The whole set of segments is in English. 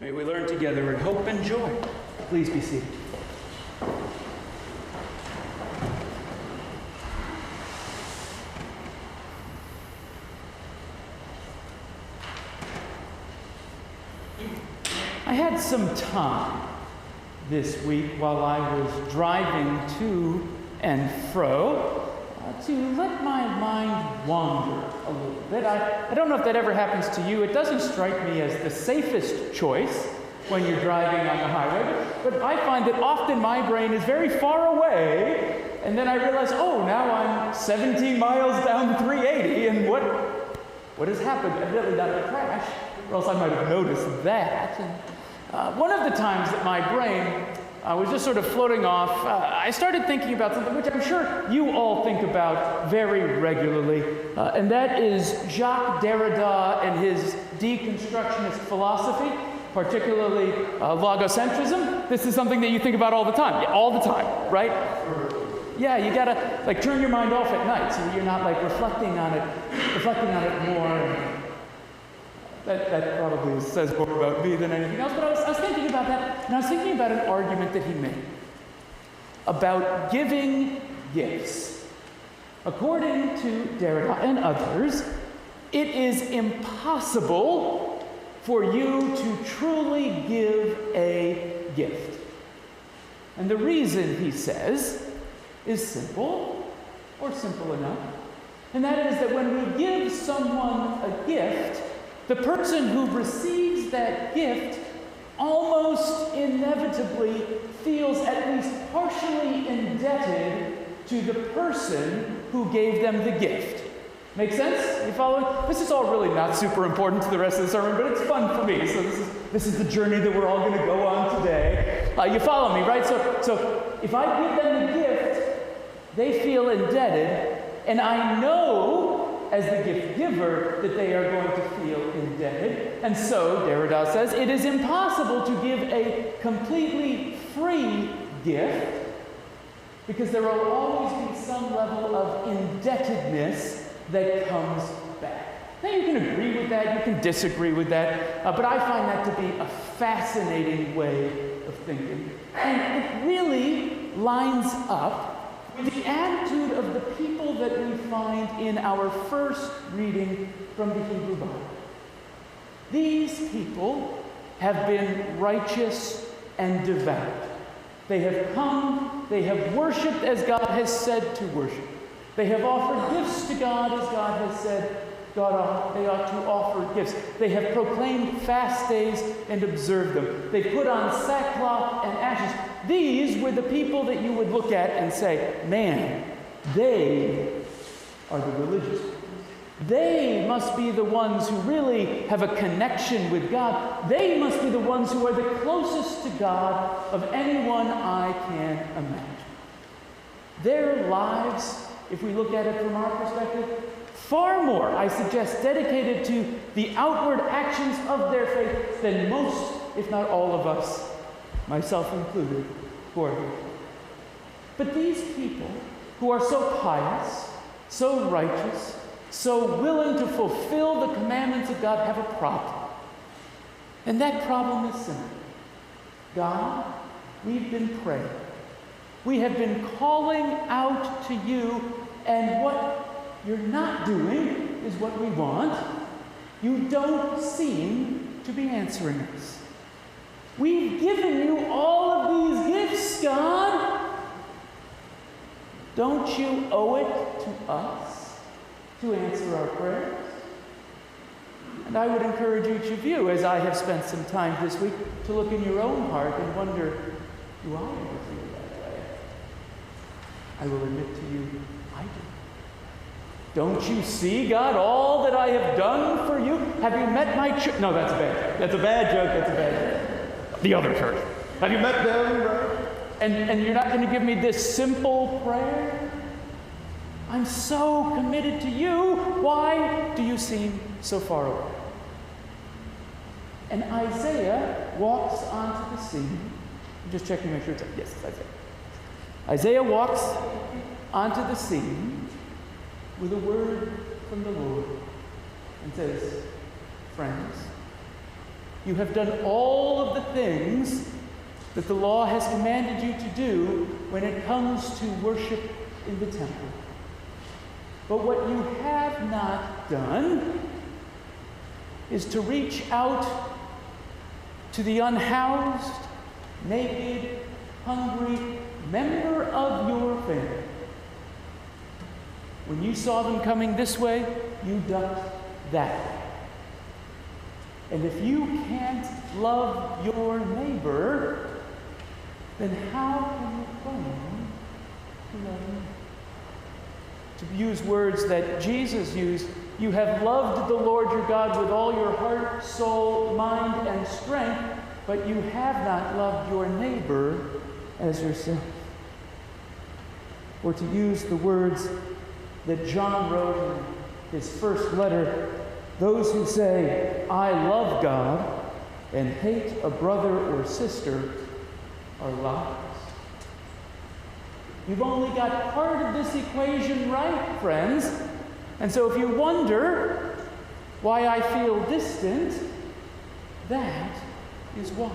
May we learn together in hope and joy. Please be seated. I had some time this week while I was driving to and fro to let my mind wander a little bit. I don't know if that ever happens to you. It doesn't strike me as the safest choice when you're driving on the highway, but I find that often my brain is very far away, and then I realize, oh, now I'm 17 miles down 380, and what has happened? Evidently not a crash, or else I might have noticed that. And one of the times that my brain was just sort of floating off, I started thinking about something which I'm sure you all think about very regularly, and that is Jacques Derrida and his deconstructionist philosophy, particularly logocentrism. This is something that you think about all the time. Yeah, all the time, right? Yeah, you gotta turn your mind off at night so you're not reflecting on it more. That probably says more about me than anything else, but I was thinking about that, and I was thinking about an argument that he made about giving gifts. According to Derrida and others, it is impossible for you to truly give a gift. And the reason, he says, is simple, or simple enough, and that is that when we give someone a gift, the person who receives that gift almost inevitably feels at least partially indebted to the person who gave them the gift. Make sense? You following? This is all really not super important to the rest of the sermon, but it's fun for me. So this is the journey that we're all going to go on today. You follow me, right? So if I give them the gift, they feel indebted, and I know as the gift giver that they are going to feel indebted. And so, Derrida says, it is impossible to give a completely free gift because there will always be some level of indebtedness that comes back. Now, you can agree with that, you can disagree with that, but I find that to be a fascinating way of thinking. And it really lines up with the attitude of the people that we find in our first reading from the Hebrew Bible. These people have been righteous and devout. They have come, they have worshipped as God has said to worship. They have offered gifts to God as God has said they ought to offer gifts. They have proclaimed fast days and observed them. They put on sackcloth and ashes. These were the people that you would look at and say, man, they are the religious ones. They must be the ones who really have a connection with God. They must be the ones who are the closest to God of anyone I can imagine. Their lives, if we look at it from our perspective, far more, I suggest, dedicated to the outward actions of their faith than most, if not all of us, myself included, who are here. But these people who are so pious, so righteous, so willing to fulfill the commandments of God have a problem. And that problem is simple. God, we've been praying. We have been calling out to you, and what you're not doing is what we want. You don't seem to be answering us. We've given you all of these gifts, God. Don't you owe it to us to answer our prayers? And I would encourage each of you, as I have spent some time this week, to look in your own heart and wonder, do I ever feel that way? I will admit to you, I do. Don't you see, God, all that I have done for you? Have you met my church? No, that's a bad joke. That's a bad joke. The other church. Have you met them? Right? And you're not going to give me this simple prayer? I'm so committed to you. Why do you seem so far away? And Isaiah walks onto the scene. I'm just checking to make sure it's yes, it's Isaiah. Isaiah walks onto the scene with a word from the Lord and says, friends, You have done all of the things that the law has commanded you to do when it comes to worship in the temple. But what you have not done is to reach out to the unhoused, naked, hungry member of your family. When you saw them coming this way, you ducked that way. And if you can't love your neighbor, then how can you claim to love me? To use words that Jesus used, you have loved the Lord your God with all your heart, soul, mind, and strength, but you have not loved your neighbor as yourself. Or to use the words that John wrote in his first letter, those who say, I love God, and hate a brother or sister are liars. You've only got part of this equation right, friends. And so if you wonder why I feel distant, that is why.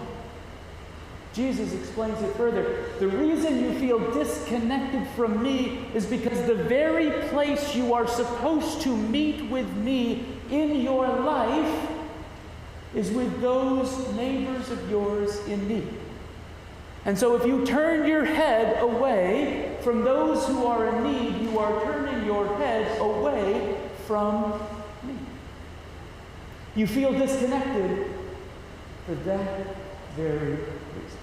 Jesus explains it further. The reason you feel disconnected from me is because the very place you are supposed to meet with me in your life is with those neighbors of yours in need. And so if you turn your head away from those who are in need, you are turning your head away from me. You feel disconnected for that very reason.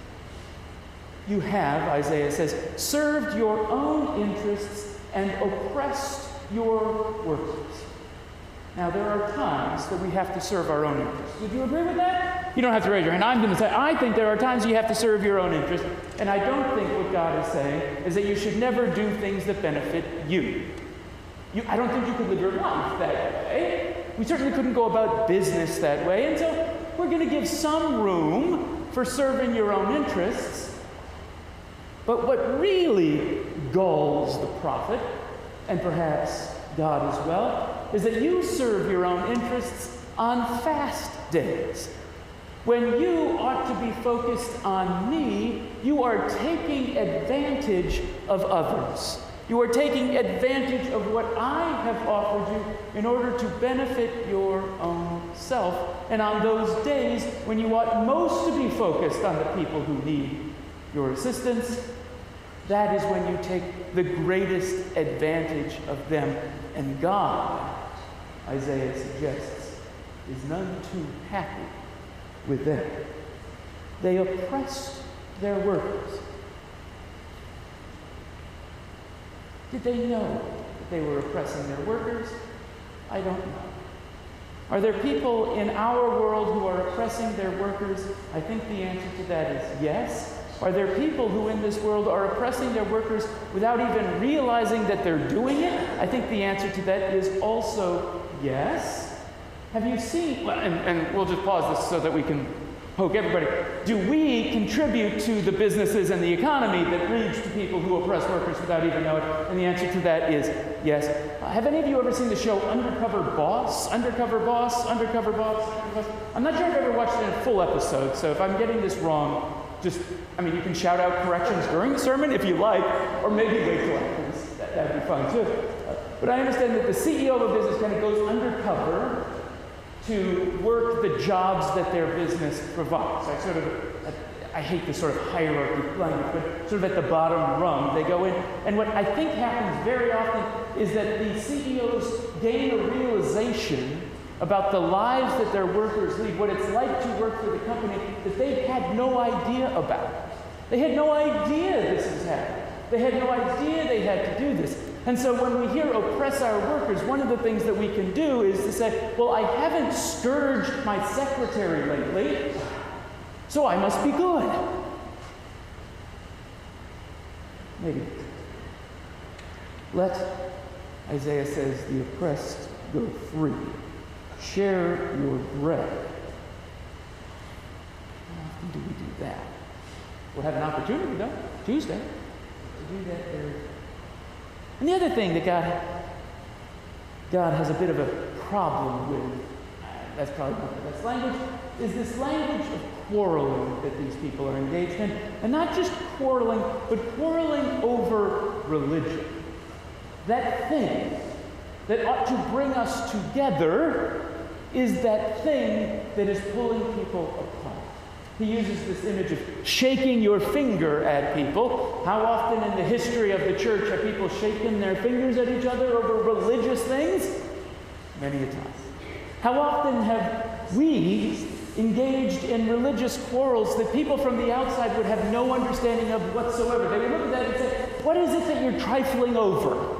You have, Isaiah says, served your own interests and oppressed your workers. Now, there are times that we have to serve our own interests. Would you agree with that? You don't have to raise your hand. I'm going to say, I think there are times you have to serve your own interests. And I don't think what God is saying is that you should never do things that benefit you. I don't think you could live your life that way. We certainly couldn't go about business that way. And so we're going to give some room for serving your own interests. But what really galls the prophet, and perhaps God as well, is that you serve your own interests on fast days. When you ought to be focused on me, you are taking advantage of others. You are taking advantage of what I have offered you in order to benefit your own self. And on those days when you ought most to be focused on the people who need your assistance, that is when you take the greatest advantage of them. And God, Isaiah suggests, is none too happy with them. They oppressed their workers. Did they know that they were oppressing their workers? I don't know. Are there people in our world who are oppressing their workers? I think the answer to that is yes. Are there people who in this world are oppressing their workers without even realizing that they're doing it? I think the answer to that is also yes. Have you seen, and we'll just pause this so that we can poke everybody. Do we contribute to the businesses and the economy that leads to people who oppress workers without even knowing it? And the answer to that is yes. Have any of you ever seen the show Undercover Boss? Undercover Boss? Undercover Boss? I'm not sure I've ever watched it in a full episode, so if I'm getting this wrong, you can shout out corrections during the sermon if you like, or maybe wait till afterwards. That'd be fun too. But I understand that the CEO of a business kind of goes undercover to work the jobs that their business provides. I hate this sort of hierarchy language, but sort of at the bottom rung, they go in. And what I think happens very often is that the CEOs gain a realization about the lives that their workers lead, what it's like to work for the company that they had no idea about. They had no idea this was happening. They had no idea they had to do this. And so when we hear oppress our workers, one of the things that we can do is to say, well, I haven't scourged my secretary lately, so I must be good. Maybe. Let, Isaiah says, the oppressed go free. Share your bread. How often do we do that? We'll have an opportunity, though, Tuesday, to do that there. And the other thing that God has a bit of a problem with, that's probably not the best language, is this language of quarreling that these people are engaged in. And not just quarreling, but quarreling over religion. That thing that ought to bring us together is that thing that is pulling people apart. He uses this image of shaking your finger at people. How often in the history of the church have people shaken their fingers at each other over religious things? Many a time. How often have we engaged in religious quarrels that people from the outside would have no understanding of whatsoever? They would look at that and say, what is it that you're trifling over?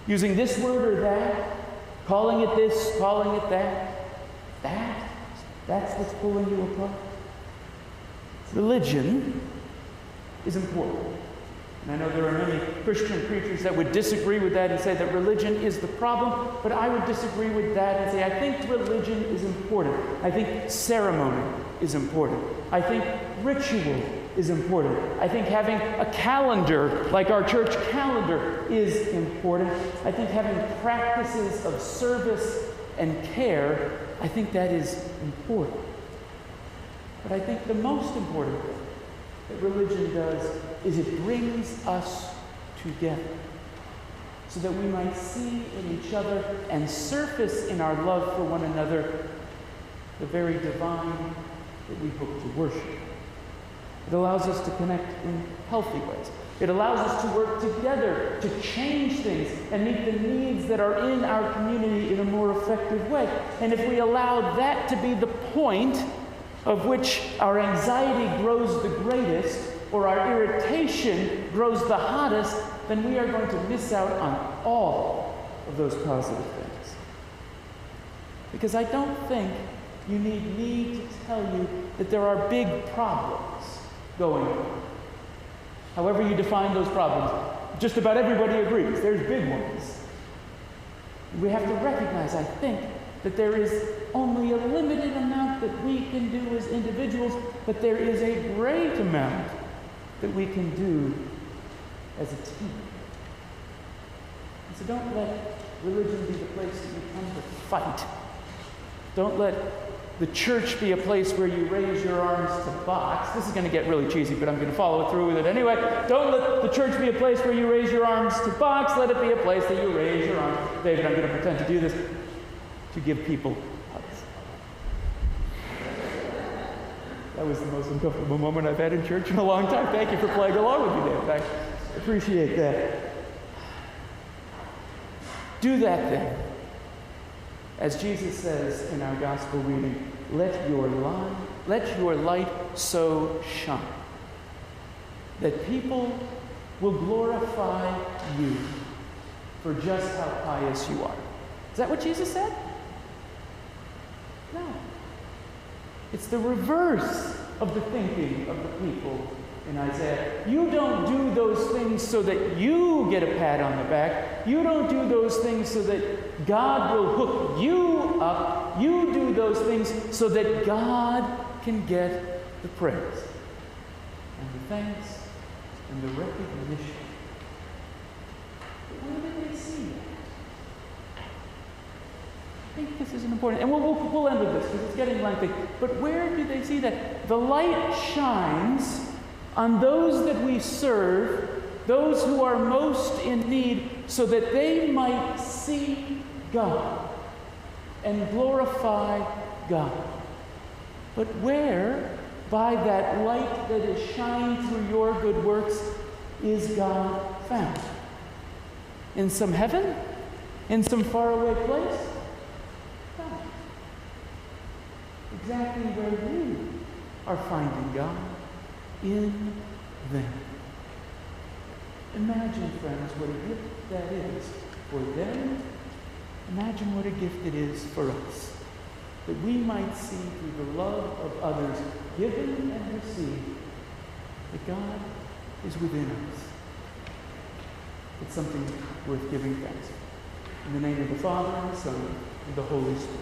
Using this word or that, calling it this, calling it that. That's what's pulling you apart. Religion is important. And I know there are many Christian preachers that would disagree with that and say that religion is the problem, but I would disagree with that and say I think religion is important. I think ceremony is important. I think ritual is important. I think having a calendar, like our church calendar, is important. I think having practices of service and care, I think that is important. But I think the most important thing that religion does is it brings us together so that we might see in each other and surface in our love for one another the very divine that we hope to worship. It allows us to connect in healthy ways. It allows us to work together to change things and meet the needs that are in our community in a more effective way. And if we allow that to be the point of which our anxiety grows the greatest or our irritation grows the hottest, then we are going to miss out on all of those positive things. Because I don't think you need me to tell you that there are big problems going on. However you define those problems, just about everybody agrees there's big ones. We have to recognize, I think, that there is only a limited amount that we can do as individuals, but there is a great amount that we can do as a team. And so don't let religion be the place that you come to fight. Don't let the church be a place where you raise your arms to box. This is going to get really cheesy, but I'm going to follow through with it anyway. Don't let the church be a place where you raise your arms to box. Let it be a place that you raise your arms. David, I'm going to pretend to do this. To give people hugs. That was the most uncomfortable moment I've had in church in a long time. Thank you for playing along with me, David. I appreciate that. Do that then. As Jesus says in our gospel reading, let your light so shine that people will glorify you for just how pious you are. Is that what Jesus said? No. It's the reverse of the thinking of the people in Isaiah. You don't do those things so that you get a pat on the back. You don't do those things so that God will hook you up. You do those things so that God can get the praise and the thanks and the recognition. But where did they see that? I think this is important. And we'll end with this because it's getting lengthy. But where do they see that? The light shines on those that we serve, those who are most in need, so that they might see God and glorify God. But where, by that light that is shining through your good works, is God found? In some heaven? In some faraway place? No. Exactly where you are finding God. In them. Imagine, friends, what a gift that is for them. Imagine what a gift it is for us. That we might see through the love of others, given and received, that God is within us. It's something worth giving thanks for. In the name of the Father, and the Son, and the Holy Spirit.